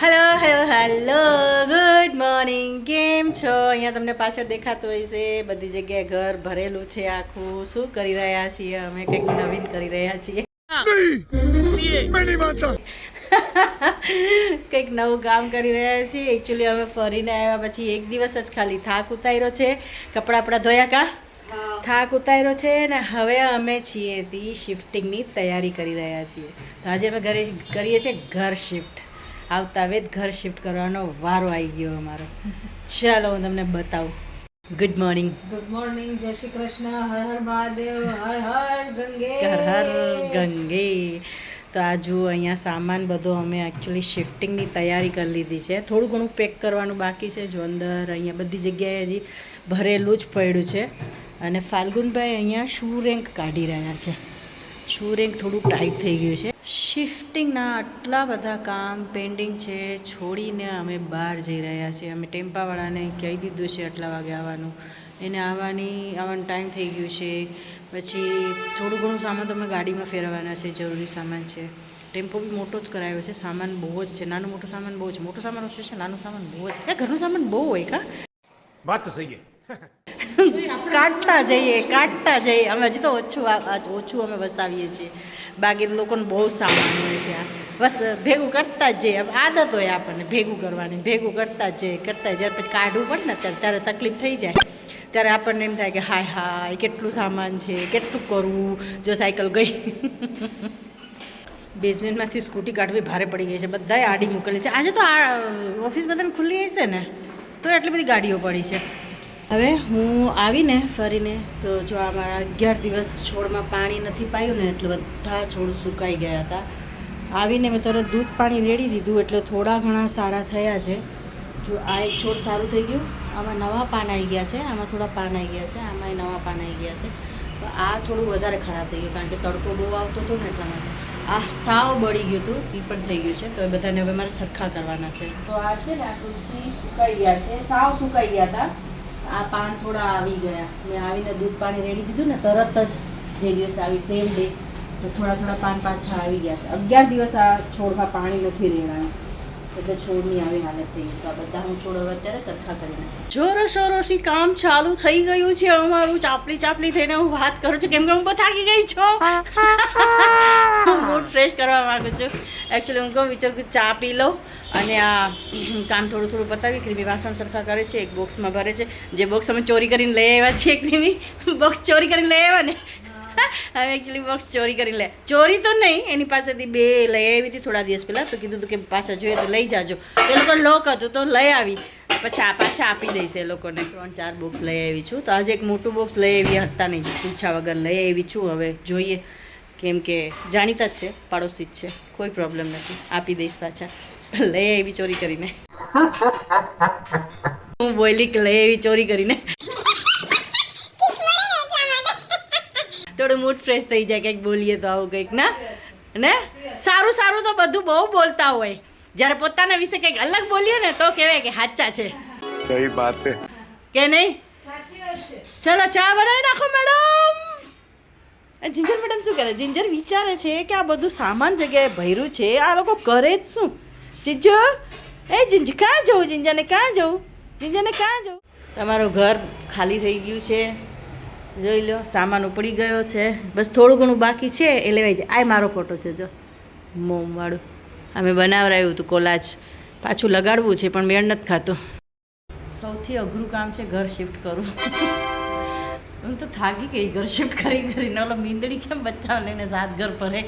Hello hello hello good morning કેમ છો? અહીંયા તમને પાછળ દેખાતું હોય છે બધી જગ્યાએ ઘર ભરેલું છે આખું. શું કરી રહ્યા છીએ અમે? કંઈક નવીન કરી રહ્યા છીએ. કંઈક નવું કામ કરી રહ્યા છીએ. એકચ્યુઅલી અમે ફરીને આવ્યા પછી એક દિવસ જ ખાલી થાક ઉતાર્યો છે. કપડાં આપણા ધોયા કા થાક ઉતાર્યો છે ને હવે અમે છીએ તી શિફ્ટિંગની તૈયારી કરી રહ્યા છીએ. તો આજે અમે ઘરે કરીએ છીએ ઘર શિફ્ટ. આવતા વેત ઘર શિફ્ટ કરવાનો વારો આવી ગયો અમારો. ચાલો હું તમને બતાવું. Good morning. ગુડ મોર્નિંગ, જય શ્રી કૃષ્ણ, હર હર મહાદેવ, હર હર ગંગે, હર હર ગંગે. તો આ જુઓ અહીંયા સામાન બધો અમે એકચ્યુઅલી શિફ્ટિંગની તૈયારી કરી લીધી છે. થોડું ઘણું પેક કરવાનું બાકી છે. જો અંદર અહીંયા બધી જગ્યાએ હજી ભરેલું જ પડ્યું છે. અને ફાલ્ગુનભાઈ અહીંયા શૂ રેન્ક કાઢી રહ્યા છે. શૂ રેન્ક થોડુંક ટાઈટ થઈ ગયું છે. શિફ્ટિંગના આટલા બધા કામ પેન્ડિંગ છે છોડીને અમે બહાર જઈ રહ્યા છીએ. અમે ટેમ્પાવાળાને કહી દીધું છે આટલા વાગે આવવાનું. એને આવવાનું ટાઈમ થઈ ગયું છે. પછી થોડું ઘણું સામાન તો અમે ગાડીમાં ફેરવવાના છે. જરૂરી સામાન છે. ટેમ્પો બી મોટો જ કરાયો છે. સામાન બહુ જ છે. નાનું મોટું સામાન બહુ છે. મોટો સામાન ઓછો છે, નાનું સામાન બહુ છે. ઘરનું સામાન બહુ હોય કા વાત તો સહી કાઢતા જઈએ અમે. હજી તો ઓછું અમે વસાવીએ છીએ. બાકી લોકોને બહુ સામાન હોય છે. બસ ભેગું કરતા જ જઈએ. આદત હોય આપણને ભેગું કરવાની. ભેગું કરતા જ જઈએ જ્યારે પછી કાઢવું પડે ને ત્યારે તકલીફ થઈ જાય. ત્યારે આપણને એમ થાય કે હાય કેટલું સામાન છે, કેટલું કરવું. જો સાયકલ ગઈ બેઝમેન્ટમાંથી સ્કૂટી કાઢવી ભારે પડી ગઈ છે. બધાએ આડી મૂકેલી છે. આજે તો આ ઓફિસ બધાને ખુલ્લી હશે ને તો એટલી બધી ગાડીઓ પડી છે. હવે હું આવીને ફરીને તો જો આ મારા 11 દિવસ છોડમાં પાણી નથી પાયું ને એટલે બધા છોડ સુકાઈ ગયા હતા. આવીને મેં તરત દૂધ પાણી રેડી દીધું એટલે થોડા ઘણા સારા થયા છે. જો આ એક છોડ સારું થઈ ગયું. આમાં નવા પાન આવી ગયા છે. આમાં થોડા પાન આવી ગયા છે. આમાં નવા પાન આવી ગયા છે. તો આ થોડું વધારે ખરાબ થઈ ગયું કારણ કે તડકો બહુ આવતો હતો ને એટલા માટે. આ સાવ બળી ગયું હતું એ પણ થઈ ગયું છે. તો એ બધાને હવે મારે સરખા કરવાના છે. તો આ છે ને આ તુલસી સુકાઈ ગયા છે. સાવ સુકાઈ ગયા હતા. આ પાન થોડા આવી ગયા. મેં આવીને દૂધ પાણી રેડી દીધું ને તરત જ જે દિવસ આવી સેમ ડે તો થોડા પાન પાછા આવી ગયા છે. 11 દિવસ આ છોડમાં પાણી નથી રેડાયું એટલે છોડની આવી હાલત થઈ ગઈ. તો આ બધા હું છોડ હવે અત્યારે સરખા કરી નાખીશ. જોરો શોરોથી કામ ચાલુ થઈ ગયું છે અમારું. ચાપલી થઈને હું વાત કરું છું કેમ કે હું બહુ થાકી ગઈ છું. હું મૂડ ફ્રેશ કરવા માગું છું. એકચ્યુઅલી હું કહું વિચારું કે ચા પી લઉં અને આ કામ થોડું પતાવી. ક્રીમી વાસણ સરખા કરે છે, એક બોક્સમાં ભરે છે. જે બોક્સ અમે ચોરી કરીને લઈ આવ્યા છીએ. ક્રીમી બોક્સ ચોરી કરીને લઈ આવ્યા ને હવે એકચ્યુઅલી બોક્સ ચોરી તો નહીં, એની પાસેથી 2 લઈ આવી હતી થોડા દિવસ પહેલાં. તો કીધું હતું કે પાછા જોઈએ તો લઈ જાજો. એ લોકોને લોક હતું તો લઈ આવી. પછી પાછા આપી દઈશ એ લોકોને. 3-4 બોક્સ લઈ આવી છું. તો આજે એક મોટું બોક્સ લઈ આવી હતા નહીં, પૂછા વગર લઈ આવી છું. હવે જોઈએ કેમ કે જાણીતા જ છે, પાડોશી જ છે, કોઈ પ્રોબ્લેમ નથી. આપી દઈશ પાછા. લઈ આવી ચોરી કરીને. હું બોલી કે લઈ આવી ચોરી કરીને. થોડું મૂડ ફ્રેશ થઈ જાય કંઈક બોલીએ તો આવું કંઈક ને સારું તો બધું બહુ બોલતા હોય. જ્યારે પોતાના વિશે કંઈક અલગ બોલીએ ને તો કહેવાય કે સાચા છે. સહી બાત હે કે નહીં? સાચી વાત છે. ચલો ચા બનાવી નાખો મેડમ. જિંજર મેડમ શું કરે? જિંજર વિચારે છે કે આ બધું સામાન જગ્યાએ ભર્યું છે, આ લોકો કરે જ શું? જીંજુ જીંજુ ક્યાં જવું? જીંજાને ક્યાં જવું? તમારું ઘર ખાલી થઈ ગયું છે. જોઈ લો સામાન ઉપડી ગયો છે. બસ થોડું ઘણું બાકી છે એ લેવાઈ જાય. આ મારો ફોટો છે જો મોમવાળું. અમે બનાવરાયું હતું કોલાજ. પાછું લગાડવું છે પણ મેળ નથી ખાતો. સૌથી અઘરું કામ છે ઘર શિફ્ટ કરવું. હું તો થાકી ગઈ ઘર શિફ્ટ કરીને. ઓલો મીંદડી કેમ બચ્ચાઓ લઈને 7 ઘર ફરે,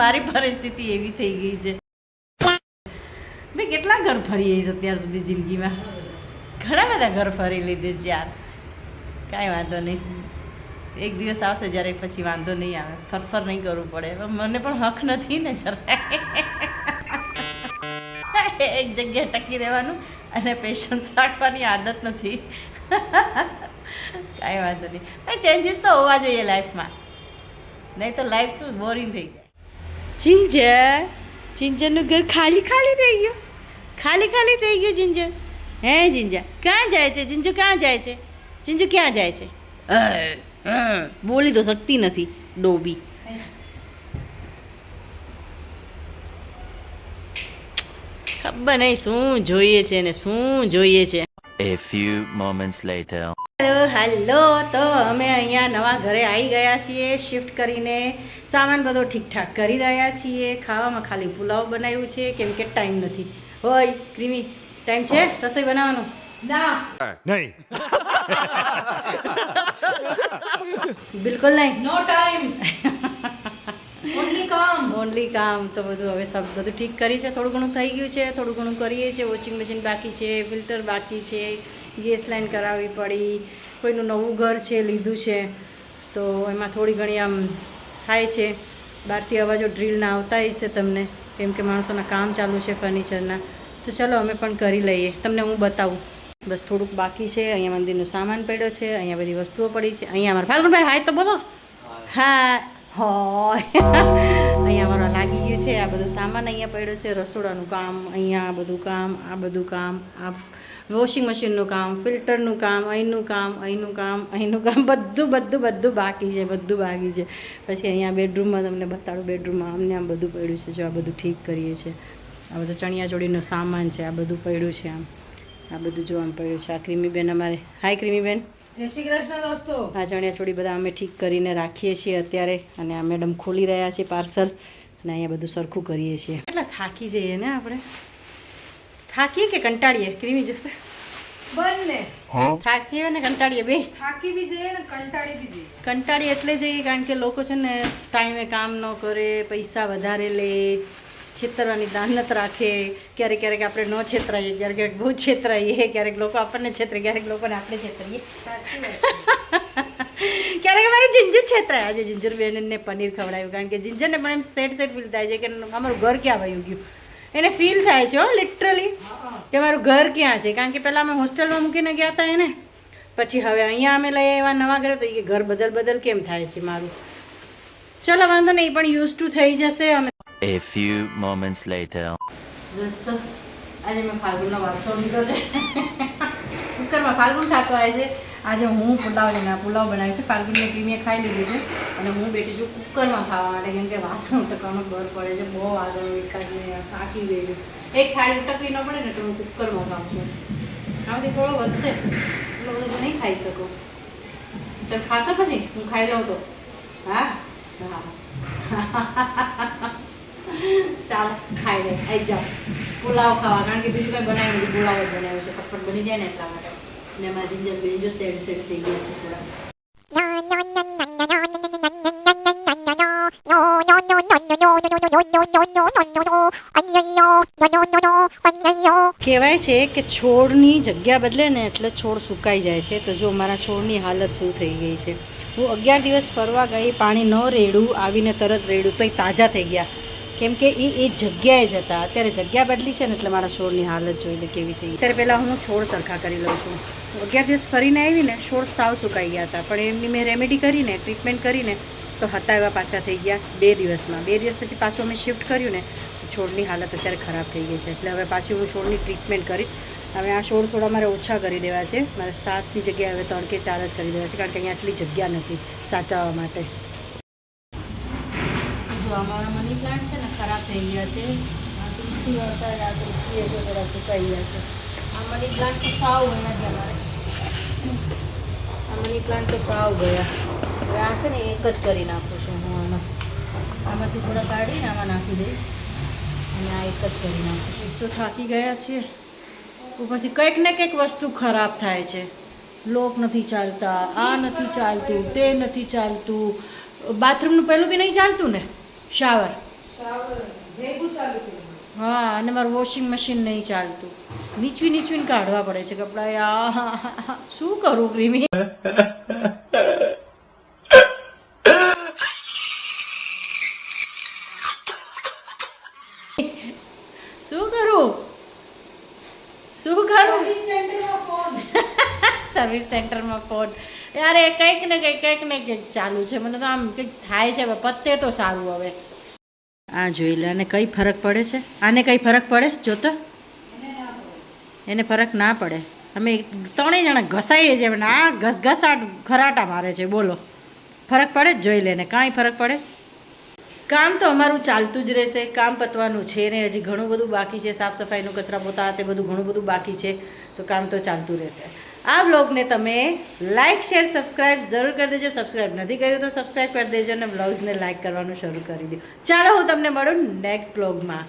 મારી પરિસ્થિતિ એવી થઈ ગઈ છે. મેં કેટલા ઘર ફરી આવીશ અત્યાર સુધી જિંદગીમાં. ઘણા બધા ઘર ફરી લીધે છે યાર. કાંઈ વાંધો નહીં. એક દિવસ આવશે જ્યારે પછી વાંધો નહીં આવે. ફરફર નહીં કરવું પડે. મને પણ હક નથી ને જરાય. એક જગ્યાએ ટકી રહેવાનું અને પેશન્સ રાખવાની આદત નથી. કાંઈ વાંધો નહીં. ભાઈ ચેન્જીસ તો હોવા જોઈએ લાઈફમાં, નહીં તો લાઈફ શું બોરિંગ થઈ જાય. જિંજરનું ઘર ખાલી થઈ ગયું. ખાલી થઈ ગયું જિંજર. હે જિંજા ક્યાં જાય છે? જિંજુ ક્યાં જાય છે? બોલી તો શકતી નથી ડોબી. ખબર નહીં શું જોઈએ છે ને શું જોઈએ છે. A few moments later. Hello તો અમે અહીંયા નવા ઘરે આવી ગયા છીએ શિફ્ટ કરીને. સામાન બધો ઠીકઠાક કરી રહ્યા છીએ. ખાવામાં ખાલી પુલાવ બનાવ્યું છે કેમ કે ટાઈમ નથી. હોય ક્રીમી ટાઈમ છે રસોઈ બનાવવાનો? ના, नहीं બિલકુલ નહીં. નો ટાઈમ. ઓનલી કામ. ઓનલી કામ. તો બધું હવે સબ બધું ઠીક કરી છે. થોડું ઘણું થઈ ગયું છે, થોડું ઘણું કરીએ છીએ. વોશિંગ મશીન બાકી છે, ફિલ્ટર બાકી છે, ગેસ લાઈન કરાવવી પડી, કોઈનું નવું ઘર છે લીધું છે તો એમાં થોડી ઘણી આમ થાય છે. બહારથી અવાજો ડ્રીલના આવતા હશે તમને કેમ કે માણસોના કામ ચાલુ છે ફર્નિચરના. તો ચલો અમે પણ કરી લઈએ, તમને હું બતાવું. બસ થોડુંક બાકી છે. અહીંયા મંદિરનો સામાન પડ્યો છે, અહીંયા બધી વસ્તુઓ પડી છે. અહીંયા અમારા ફાલ્ગુનભાઈ હાય તો બોલો. હા હોય અહીંયા અમારો લાગી ગયું છે આ બધું સામાન. અહીંયા પડ્યો છે રસોડાનું કામ, અહીંયા આ બધું કામ, આ બધું કામ, આ વોશિંગ મશીનનું કામ, ફિલ્ટરનું કામ, અહીંનું કામ, અહીંનું કામ, અહીંનું કામ, બધું બધું બધું બાકી છે, બધું બાકી છે. પછી અહીંયા બેડરૂમમાં તમને બતાડું, બેડરૂમમાં અમને આમ બધું પડ્યું છે. જો આ બધું ઠીક કરીએ છીએ. આ બધું ચણિયાચોળીનો સામાન છે, આ બધું પડ્યું છે. આમ આ બધું જો આમ પડ્યું છે. આ ક્રીમીબેન અમારે, હાય ક્રીમીબેન. જય શ્રી કૃષ્ણ દોસ્તો. આ ચણિયાચોળી બધા અમે ઠીક કરીને રાખીએ છીએ અત્યારે. અને આ મેડમ ખોલી રહ્યા છે પાર્સલ અને અહીંયા બધું સરખું કરીએ છીએ. એટલા થાકી જઈએ ને આપણે. થાકીએ કે કંટાળીએ ક્રીમી? જો બંને થાકીએ ને કંટાળીએ બે. થાકી બી જઈએ ને કંટાળી બી જઈએ. કંટાળી એટલે જઈએ કારણ કે લોકો છે ને ટાઈમે કામ ન કરે, પૈસા વધારે લે, છેતરવાની દાનત રાખે. ક્યારેક ક્યારેક આપણે ન છેતરાઈએ, ક્યારેક ક્યારેક બહુ છેતરાઈએ, ક્યારેક લોકો આપણને છેતરે, ક્યારેક લોકોને આપણે છેતરીએ. સાચી વાત. ક્યારેક અમારી જિંજર છેતરાય. આજે જિંજરબેનને પનીર ખવડાવ્યું કારણ કે જિંજરને પણ એમ સેટ ફીલ થાય છે કે અમારું ઘર ક્યાં વયું ગયું. એને ફીલ થાય છે લિટરલી કે મારું ઘર ક્યાં છે. કારણ કે પહેલાં અમે હોસ્ટેલમાં મૂકીને ગયા હતા એને, પછી હવે અહીંયા અમે લઈ આવ્યા નવા ઘરે તો એ ઘર બદલ કેમ થાય છે મારું. ચલો વાંધો નહીં, પણ યુઝ ટુ થઈ જશે. અમે A few moments later. દોસ્તો આજે મેં ફાલ્ગુનનો વારસો લીધો છે. કુકરમાં ફાલ્ગુન ખાતો આવે છે. આજે હું પુલાવ બનાવ્યો છે. ફાલ્ગુનને ક્રીમીએ ખાઈ લીધું છે અને હું બેઠી છું કુકરમાં ખાવા માટે કેમ કે વાસણ ઉટકવાનો બર પડે છે. બહુ વાસણ ઉટકાવીને થાકી ગઈ છું. એક થાળી ઉટકવી ન પડે ને તો હું કુકરમાં ખાઉં છું. આમાંથી થોડો વધશે એટલો બધો તો નહીં ખાઈ શકો. તમે ખાશો પછી હું ખાઈ લઉં તો? હા હા ચાલો ખાઈ લે. આવી જાઓ પુલાવ ખાવા, કારણ કે બીજું કંઈ બનાવ્યું નથી, પુલાવ જ બનાવ્યો છે. ફટફટ બની જાય ને એટલા માટે. ને એમાં જિંજર બેન જો સેડ થઈ ગયા છે થોડા. કહેવાય છે કે છોડની જગ્યા બદલે ને એટલે છોડ સુકાઈ જાય છે. તો જો મારા છોડની હાલત શું થઈ ગઈ છે. હું 11 દિવસ ફરવા ગઈ, પાણી ન રેડું, આવીને તરત રેડું તો એ તાજા થઈ ગયા કેમ કે એ જગ્યાએ જ હતા. અત્યારે જગ્યા બદલી છે ને એટલે મારા છોડની હાલત જોઈ લે કેવી થઈ. અત્યારે પહેલાં હું છોડ સરખા કરી લઉં છું. 11 દિવસ ફરીને આવીને છોડ સાવ સુકાઈ ગયા હતા, પણ એમની મેં રેમેડી કરીને ટ્રીટમેન્ટ કરીને તો હતા એવા પાછા થઈ ગયા 2 દિવસમાં. 2 દિવસ પછી પાછું અમે શિફ્ટ કર્યું ને તો છોડની હાલત અત્યારે ખરાબ થઈ ગઈ છે. એટલે હવે પાછી હું છોડની ટ્રીટમેન્ટ કરીશ. હવે આ છોડ થોડા મારે ઓછા કરી દેવા છે. મારે 7ની જગ્યાએ હવે 3 કે 4 જ કરી દેવા છે કારણ કે અહીંયા આટલી જગ્યા નથી સાચવવા માટે. જો અમારા મની પ્લાન્ટ છે ને ખરાબ થઈ ગયા છે. આ તુલસી હતા, આ તુલસી છે થોડા સુકાઈ ગયા છે. આ મની પ્લાન્ટ તો સાવ ગયા છે અમારે. આ મની પ્લાન્ટ તો સાવ ગયા. હવે આ છે ને એક જ કરી નાખું છું હું. આમાંથી થોડા કાઢીને આમાં નાખી દઈશ અને આ એક જ કરી નાખું છું. તો થાકી ગયા છીએ, ઉપરથી કંઈક ને કંઈક વસ્તુ ખરાબ થાય છે. લોક નથી ચાલતા, આ નથી ચાલતું, તે નથી ચાલતું. બાથરૂમનું પહેલું બી નહીં ચાલતું ને, શાવર. ભેગું ચાલુ થયું. હા, અને મારું વોશિંગ મશીન નહીં ચાલતું. નીચવીને કાઢવા પડે છે કપડાં. આ શું કરું ક્રીમી? શું કરું? સર્વિસ સેન્ટરમાં ફોન. સર્વિસ સેન્ટરમાં ફોન. યાર એ કંઈક ને કંઈક ચાલુ છે. મને તો આમ કંઈક થાય છે. હવે પત્તે તો સારું. હવે આ જોઈ લે, આને કઈ ફરક પડે છે? આને કઈ ફરક પડે છે? જોતો એને ફરક ના પડે. અમે 3 જણા ઘસાઈએ છીએ ને આ ઘસઘસાટ ખરાટા મારે છે. બોલો ફરક પડે જ? જોઈ લે ને કાંઈ ફરક પડે છે? કામ તો અમારું ચાલતું જ રહેશે, કામ પતવાનું છે ને, હજી ઘણું બધું બાકી છે, સાફ સફાઈનું, કચરા પોતા તે બધું ઘણું બધું બાકી છે, તો કામ તો ચાલતું રહેશે. આ બ્લોગને તમે લાઇક શેર સબસ્ક્રાઈબ જરૂર કરી દેજો. સબસ્ક્રાઈબ નથી કર્યું તો સબસ્ક્રાઈબ કરી દેજો અને બ્લોગ્સને લાઇક કરવાનું શરૂ કરી દો. ચાલો હું તમને મળું નેક્સ્ટ બ્લોગમાં.